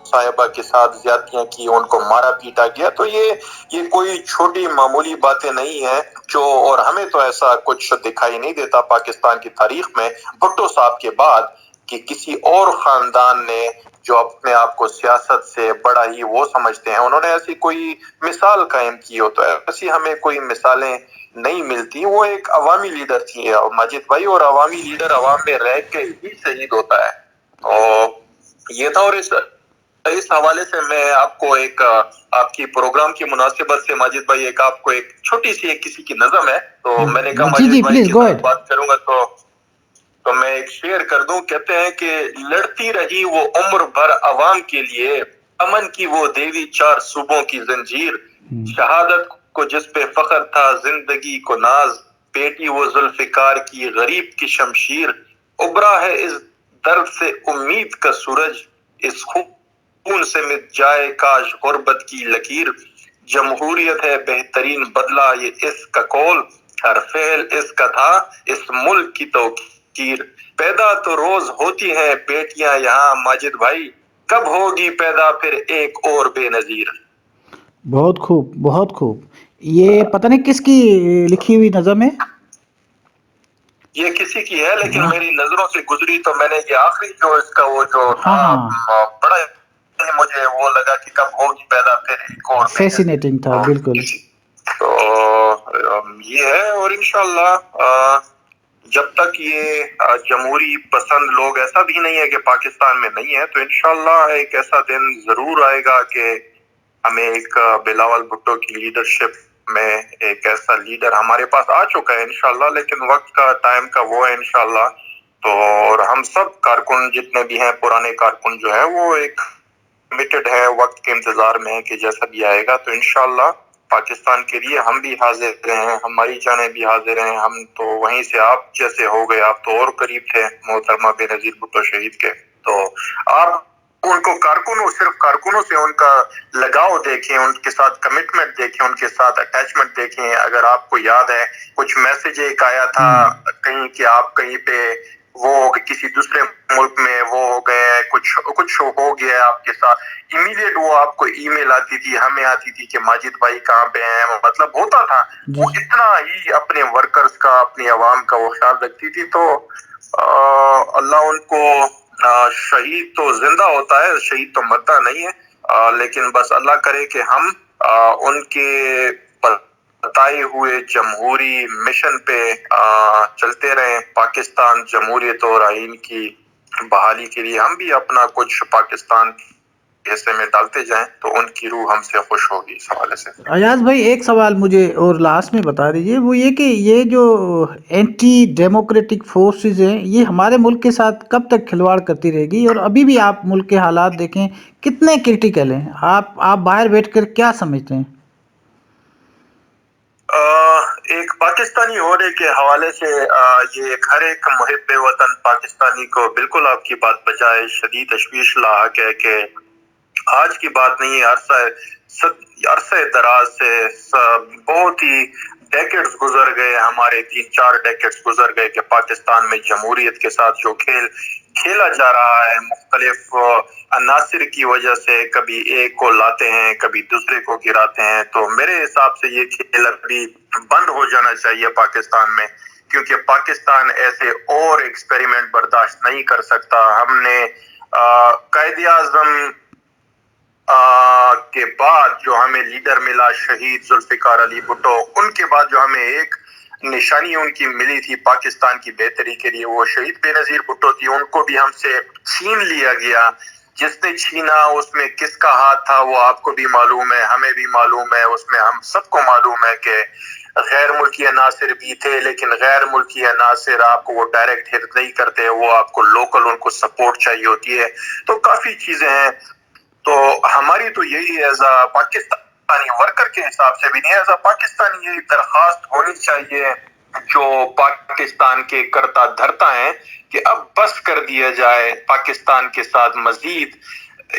صاحبہ کے ساتھ زیادتیاں کی، ان کو مارا پیٹا گیا. تو یہ کوئی چھوٹی معمولی باتیں نہیں ہیں جو، اور ہمیں تو ایسا کچھ دکھائی نہیں دیتا پاکستان کی تاریخ میں بھٹو صاحب کے بعد کہ کسی اور خاندان نے جو اپنے آپ کو سیاست سے بڑا ہی وہ سمجھتے ہیں، انہوں نے ایسی کوئی مثال قائم کی ہو. تو ایسی ہمیں کوئی مثالیں نہیں ملتی. وہ ایک عوامی لیڈر تھی ماجد بھائی، اور عوامی لیڈر عوام میں رہ کے ہی شہید ہوتا ہے. اور یہ تھا. اور اس حوالے سے میں آپ کو ایک آپ کی پروگرام کی مناسبت سے ماجد بھائی ایک آپ کو ایک چھوٹی سی ایک کسی کی نظم ہے، تو میں نے کہا جی ماجد جی بھائی پلیز کی گو طرف ایٹ. بات کروں گا تو میں ایک شعر کر دوں. کہتے ہیں کہ لڑتی رہی وہ عمر بھر عوام کے لیے، امن کی وہ دیوی 4 صوبوں کی زنجیر، شہادت کو جس پہ فخر تھا زندگی کو ناز، بیٹی وہ ذوالفقار کی غریب کی شمشیر، ابھرا ہے اس درد سے امید کا سورج، اس خون سے مٹ جائے کاش غربت کی لکیر، جمہوریت ہے بہترین بدلہ یہ اس کا کول، ہر فعل اس کا تھا اس ملک کی توقیر، پیدا تو روز ہوتی ہیں بیٹیاں یہاں ماجد بھائی، کب ہوگی پیدا پھر ایک اور بے نظیر. بہت خوب، بہت خوب. یہ پتہ نہیں کس کی لکھی ہوئی نظم ہے؟ یہ کسی کی ہے لیکن میری نظروں سے گزری تو میں نے یہ آخری جو اس کا وہ جو تھا بڑا مجھے وہ لگا کہ کب ہوگی پیدا پھر ایک اور بے نظیر. فیسینیٹنگ تھا بالکل. تو یہ ہے. اور انشاءاللہ جب تک یہ جمہوری پسند لوگ، ایسا بھی نہیں ہے کہ پاکستان میں نہیں ہے، تو انشاءاللہ ایک ایسا دن ضرور آئے گا کہ ہمیں ایک بلاول بھٹو کی لیڈرشپ میں ایک ایسا لیڈر ہمارے پاس آ چکا ہے انشاءاللہ، لیکن وقت کا ٹائم کا وہ ہے انشاءاللہ. تو اور ہم سب کارکن جتنے بھی ہیں، پرانے کارکن جو ہیں، وہ ایک کمیٹڈ ہے، وقت کے انتظار میں ہے کہ جیسا بھی آئے گا تو انشاءاللہ پاکستان کے لیے ہم بھی حاضر ہیں، ہماری جانیں بھی حاضر ہیں. ہم تو وہیں سے آپ جیسے ہو گئے، آپ تو اور قریب تھے محترمہ بے نظیر بھٹو شہید کے. تو آپ ان کو کارکنوں، صرف کارکنوں سے ان کا لگاؤ دیکھیں، ان کے ساتھ کمٹمنٹ دیکھیں، ان کے ساتھ اٹیچمنٹ دیکھیں. اگر آپ کو یاد ہے کچھ میسج ایک آیا تھا کہیں کہ آپ کہیں پہ وہ کسی دوسرے ملک میں وہ ہو گئے، کچھ ہو گیا آپ کے ساتھ، امیڈیٹ وہ آپ کو ای میل آتی تھی، ہمیں آتی تھی کہ ماجد بھائی کہاں پہ ہیں. مطلب ہوتا تھا وہ اتنا ہی اپنے ورکرز کا، اپنی عوام کا وہ خیال رکھتی تھی. تو اللہ ان کو، شہید تو زندہ ہوتا ہے، شہید تو مرتا نہیں ہے، لیکن بس اللہ کرے کہ ہم ان کے بتائے ہوئے جمہوری مشن پہ چلتے رہیں. پاکستان جمہوریت اور آئین کی بحالی کے لیے ہم بھی اپنا کچھ پاکستان حصے میں ڈالتے جائیں تو ان کی روح ہم سے خوش ہوگی. اس حوالے سے ایاز بھائی ایک سوال مجھے اور لاسٹ میں بتا دیجیے، وہ یہ کہ یہ جو اینٹی ڈیموکریٹک فورسز ہیں یہ ہمارے ملک کے ساتھ کب تک کھلواڑ کرتی رہے گی؟ اور ابھی بھی آپ ملک کے حالات دیکھیں کتنے کرٹیکل ہیں، آپ باہر بیٹھ کر کیا سمجھتے ہیں؟ ایک پاکستانی ہونے کے حوالے سے یہ ہر ایک محب وطن پاکستانی کو بالکل آپ کی بات بجائے شدید تشویش لاحق ہے کہ آج کی بات نہیں ہے، عرصہ دراز سے بہت ہی ڈیکڈز گزر گئے، ہمارے 3-4 ڈیکڈز گزر گئے کہ پاکستان میں جمہوریت کے ساتھ جو کھیل کھیلا جا رہا ہے مختلف عناصر کی وجہ سے، کبھی ایک کو لاتے ہیں کبھی دوسرے کو گراتے ہیں. تو میرے حساب سے یہ کھیل ابھی بند ہو جانا چاہیے پاکستان میں، کیونکہ پاکستان ایسے اور ایکسپیریمنٹ برداشت نہیں کر سکتا. ہم نے قائد اعظم کے بعد جو ہمیں لیڈر ملا شہید ذوالفقار علی بھٹو، ان کے بعد جو ہمیں ایک نشانی ان کی ملی تھی پاکستان کی بہتری کے لیے، وہ شہید بے نظیر بھٹو تھی. ان کو بھی ہم سے چھین لیا گیا. جس نے چھینا اس میں کس کا ہاتھ تھا وہ آپ کو بھی معلوم ہے، ہمیں بھی معلوم ہے، اس میں ہم سب کو معلوم ہے کہ غیر ملکی عناصر بھی تھے. لیکن غیر ملکی عناصر آپ کو وہ ڈائریکٹ ہٹ نہیں کرتے، وہ آپ کو لوکل ان کو سپورٹ چاہیے ہوتی ہے. تو کافی چیزیں ہیں. تو ہماری تو یہی ایز اے پاکستانی ورکر کے حساب سے بھی نہیں، ایز اے پاکستانی یہ درخواست ہونی چاہیے جو پاکستان کے کرتا دھرتا ہیں کہ اب بس کر دیا جائے. پاکستان کے ساتھ مزید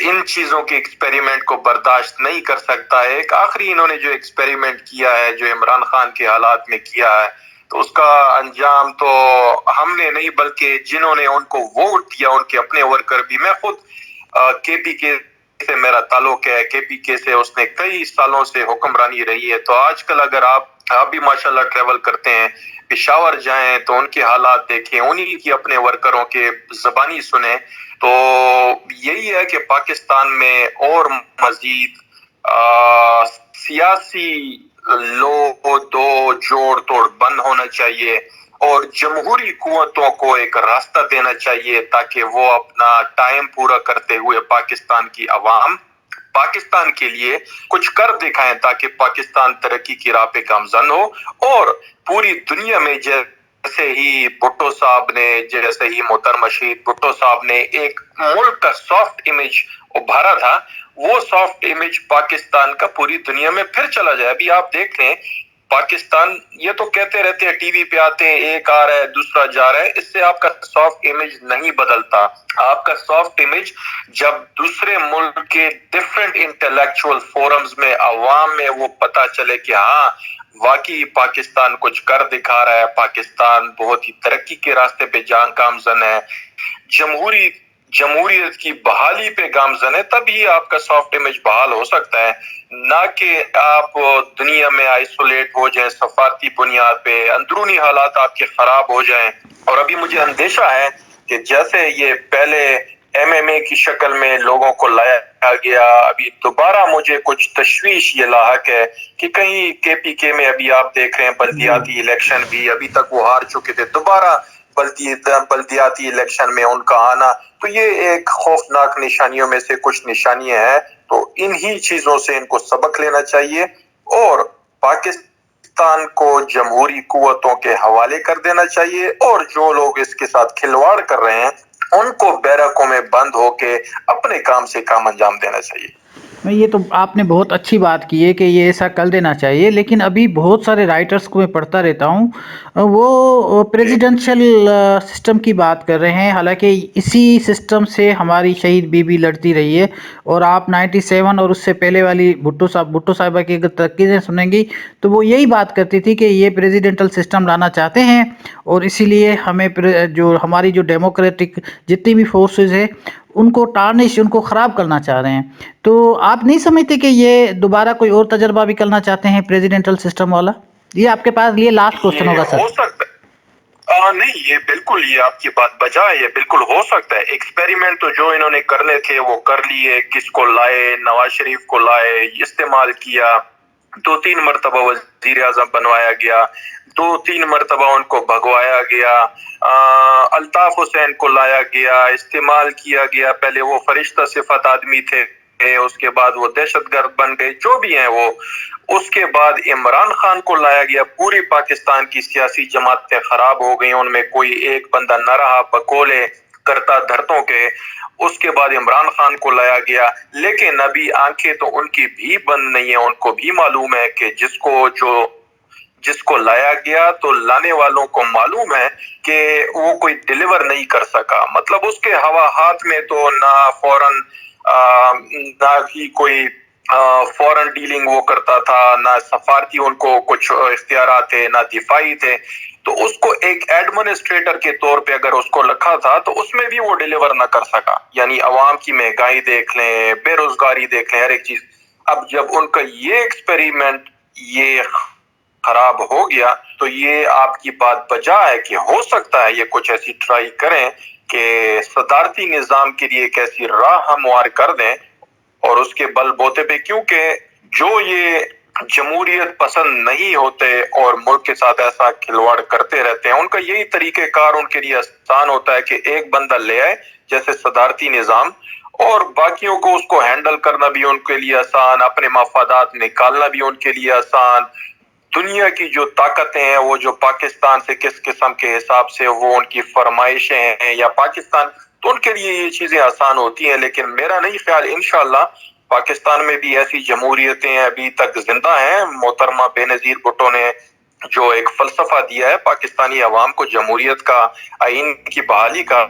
ان چیزوں کے ایکسپیریمنٹ کو برداشت نہیں کر سکتا ہے. ایک آخری انہوں نے جو ایکسپیریمنٹ کیا ہے، جو عمران خان کے حالات میں کیا ہے، تو اس کا انجام تو ہم نے نہیں بلکہ جنہوں نے ان کو ووٹ دیا ان کے اپنے ورکر بھی. میں خود کے پی کے سے میرا تعلق ہے، کے پی کے سے اس نے کئی سالوں سے حکمرانی رہی ہے. تو آج کل اگر آپ بھی ماشاءاللہ ٹریول کرتے ہیں، پشاور جائیں تو ان کے حالات دیکھیں، انہی کی اپنے ورکروں کے زبانی سنیں. تو یہی ہے کہ پاکستان میں اور مزید سیاسی دو جوڑ توڑ بند ہونا چاہیے اور جمہوری قوتوں کو ایک راستہ دینا چاہیے تاکہ وہ اپنا ٹائم پورا کرتے ہوئے پاکستان کی عوام پاکستان کے لیے کچھ کر دکھائیں تاکہ پاکستان ترقی کی راہ پہ گامزن ہو. اور پوری دنیا میں جیسے ہی بھٹو صاحب نے، جیسے ہی محترمہ شہید بھٹو صاحب نے ایک ملک کا سافٹ امیج ابھارا تھا، وہ سافٹ امیج پاکستان کا پوری دنیا میں پھر چلا جائے. ابھی آپ دیکھ لیں پاکستان، یہ تو کہتے رہتے ہیں ٹی وی پہ آتے ہیں، ایک آ رہا ہے دوسرا جا رہا ہے، اس سے آپ کا سافٹ امیج نہیں بدلتا. آپ کا سافٹ امیج جب دوسرے ملک کے ڈیفرنٹ انٹلیکچوئل فورمز میں، عوام میں وہ پتا چلے کہ ہاں واقعی پاکستان کچھ کر دکھا رہا ہے، پاکستان بہت ہی ترقی کے راستے پہ گامزن ہے، جمہوریت کی بحالی پہ گامزن ہے، تبھی آپ کا سافٹ امیج بحال ہو سکتا ہے. نہ کہ آپ دنیا میں آئسولیٹ ہو جائیں سفارتی بنیاد پہ، اندرونی حالات آپ کے خراب ہو جائیں. اور ابھی مجھے اندیشہ ہے کہ جیسے یہ پہلے ایم ایم اے کی شکل میں لوگوں کو لایا گیا، ابھی دوبارہ مجھے کچھ تشویش یہ لاحق ہے کہ کہیں کے پی کے میں ابھی آپ دیکھ رہے ہیں بلدیاتی الیکشن بھی، ابھی تک وہ ہار چکے تھے، دوبارہ بلدیاتی الیکشن میں ان کا آنا، تو یہ ایک خوفناک نشانیوں میں سے کچھ نشانیاں ہیں. تو انہی چیزوں سے ان کو سبق لینا چاہیے اور पाकिस्तान को जमहूरी कुव्वतों के हवाले कर देना चाहिए और जो लोग इसके साथ खिलवाड़ कर रहे हैं उनको बैरकों में बंद होके अपने काम से काम अंजाम देना चाहिए। ये तो आपने बहुत अच्छी बात की है कि ये ऐसा कर देना चाहिए, लेकिन अभी बहुत सारे राइटर्स को मैं पढ़ता रहता हूँ, वो प्रेसिडेंशियल सिस्टम की बात कर रहे हैं। हालांकि इसी सिस्टम से हमारी शहीद बीबी लड़ती रही है, और आप 97 और उससे पहले वाली भुट्टो साहिबा की अगर तकरीरें सुनेंगी तो वो यही बात करती थी कि ये प्रेसिडेंटल सिस्टम लाना चाहते हैं, और इसीलिए हमें जो हमारी जो डेमोक्रेटिक जितनी भी फोर्सेस है उनको टार्निश, उनको ख़राब करना चाह रहे हैं। तो आप नहीं समझते कि ये दोबारा कोई और तजर्बा भी करना चाहते हैं प्रेसिडेंटल सिस्टम वाला? ये आपके पास ये लास्ट क्वेश्चन होगा सर। हो सकता है, नहीं ये बिल्कुल, ये आपकी बात बजा है, ये बिल्कुल हो सकता है। एक्सपेरिमेंट तो जो इन्होंने करने थे वो कर लिए, किसको लाए, नवाज शरीफ को लाए, इस्तेमाल किया, 2-3 मरतबा वजीर आजम बनवाया गया, 2-3 मरतबा उनको भगवाया गया, अल्ताफ हुसैन को लाया गया, इस्तेमाल किया गया। पहले वो फरिश्ता सिफत आदमी थे, उसके बाद वो दहशतगर्द बन गए, जो भी हैं वो। उसके बाद इमरान खान को लाया गया, पूरी पाकिस्तान की सियासी जमातें खराब हो गई, उनमें कोई एक बंदा न रहा, बकोले करता धरतों के। उसके बाद इमरान खान को लाया गया, लेकिन अभी आंखें तो उनकी भी बंद नहीं है। उनको भी मालूम है कि जिसको लाया गया तो लाने वालों को मालूम है कि वो कोई डिलीवर नहीं कर सका। मतलब उसके हवा हाथ में तो ना फौरन ना ही कोई फॉरेन डीलिंग वो करता था, ना सफारती उनको कुछ इख्तियार थे, ना दिफाई थे। तो उसको एक एडमिनिस्ट्रेटर के तौर पे अगर उसको रखा था तो उसमें भी वो डिलीवर ना कर सका। यानी अवाम की महंगाई देख लें, बेरोजगारी देख लें, हर एक चीज। अब जब उनका ये एक्सपेरिमेंट ये खराब हो गया तो ये आपकी बात बजा है कि हो सकता है ये कुछ ऐसी ट्राई करें कि सदारती निजाम के लिए एक ऐसी राह हमवार कर दें, और उसके बलबूते पे, क्योंकि जो ये जमहूरियत पसंद नहीं होते और मुल्क के साथ ऐसा खिलवाड़ करते रहते हैं, उनका यही तरीक़ेकार उनके लिए आसान होता है कि एक बंदा ले आए जैसे सदारती निजाम, और बाकियों को उसको हैंडल करना भी उनके लिए आसान, अपने मफादात निकालना भी उनके लिए आसान। दुनिया की जो ताकतें हैं वो जो पाकिस्तान से किस किस्म के हिसाब से वो उनकी फरमाइशें हैं या पाकिस्तान, तो उनके लिए ये चीजें आसान होती हैं। लेकिन मेरा नहीं ख्याल, इंशाल्लाह पाकिस्तान में भी ऐसी जमहूरियतें अभी तक जिंदा हैं। मोहतरमा बेनजीर भुट्टो ने जो एक फलसफा दिया है पाकिस्तानी अवाम को जमहूरियत का, आइन की बहाली का,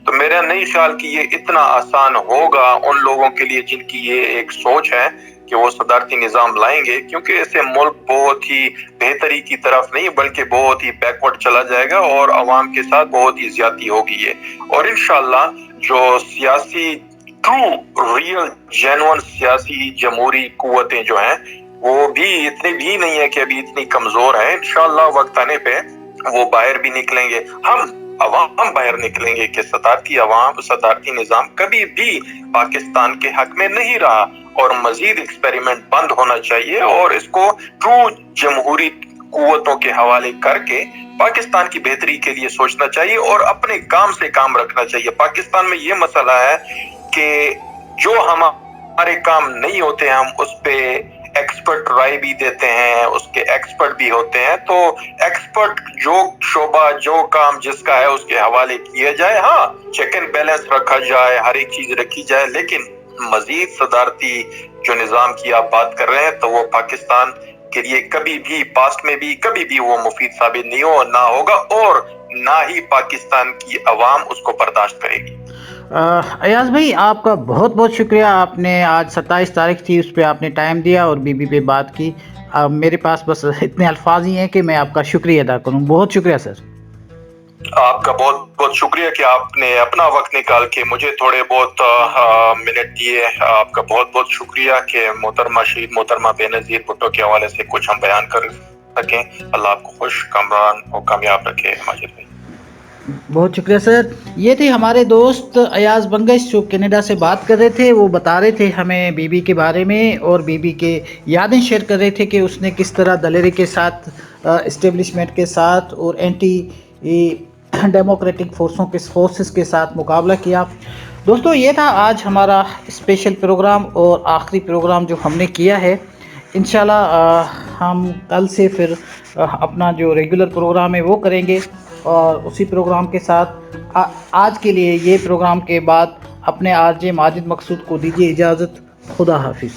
तो मेरा नहीं ख्याल कि ये इतना आसान होगा उन लोगों के लिए जिनकी ये एक सोच है कि वो सदारती निजाम लाएंगे, क्योंकि इससे मुल्क बहुत ही बेहतरी की तरफ नहीं बल्कि बहुत ही बैकवर्ड चला जाएगा और अवाम के साथ बहुत ही ज्यादती होगी ये। और इंशाल्लाह जो सियासी ट्रू रियल जेन्युइन सियासी जमहूरी कुव्वतें जो हैं वो भी इतनी भी नहीं है कि अभी इतनी कमजोर है। इंशाल्लाह वक्त आने पे वो बाहर भी निकलेंगे, हम अवाम बाहर निकलेंगे कि सदारती निजाम कभी भी पाकिस्तान के हक में नहीं रहा, और मजीद एक्सपेरिमेंट बंद होना चाहिए और इसको ट्रू जमहूरी कुव्वतों के हवाले करके पाकिस्तान की बेहतरी के लिए सोचना चाहिए और अपने काम से काम रखना चाहिए। पाकिस्तान में ये मसला है कि जो हमारे काम नहीं होते हम उस पे एक्सपर्ट राय भी देते हैं, उसके एक्सपर्ट भी होते हैं, तो एक्सपर्ट जो शोबा जो काम जिसका है उसके हवाले किया जाए। हाँ, चेक एंड बैलेंस रखा जाए, हर एक चीज रखी जाए, लेकिन मजीद सदारती जो निजाम की आप बात कर रहे हैं तो वो पाकिस्तान के लिए कभी भी पास्ट में भी कभी भी वो मुफीद साबित नहीं हो ना होगा, और ना ही पाकिस्तान की अवाम उसको बर्दाश्त करेगी। अयाज भाई, आपका बहुत बहुत शुक्रिया। आपने आज 27 तारीख थी, उस पर आपने टाइम दिया और बीबी पे बात की। मेरे पास बस इतने अल्फाज ही हैं कि मैं आपका शुक्रिया अदा करूं। बहुत शुक्रिया सर। आपका बहुत बहुत शुक्रिया कि आपने अपना वक्त निकाल के मुझे थोड़े बहुत मिनट दिए। आपका बहुत बहुत शुक्रिया कि मोहतरमा बेनजीर भुट्टो के हवाले से कुछ हम बयान कर सकें। अल्लाह आपको खुश कामरान और कामयाब रखे माजिद भाई। बहुत शुक्रिया सर। ये थे हमारे दोस्त अयाज बंगश जो कनाडा से बात कर रहे थे। वो बता रहे थे हमें बीबी के बारे में और बीबी के यादें शेयर कर रहे थे कि उसने किस तरह दलेरी के साथ, इस्टेब्लिशमेंट के साथ और एंटी डेमोक्रेटिक फोर्सेस के साथ मुकाबला किया। दोस्तों, ये था आज हमारा स्पेशल प्रोग्राम और आखिरी प्रोग्राम जो हमने किया है। इंशाल्लाह हम कल से फिर अपना जो रेगुलर प्रोग्राम है वो करेंगे, और उसी प्रोग्राम के साथ आज के लिए ये प्रोग्राम के बाद अपने आरजे माजिद मकसूद को दीजिए इजाज़त। खुदा हाफिज़।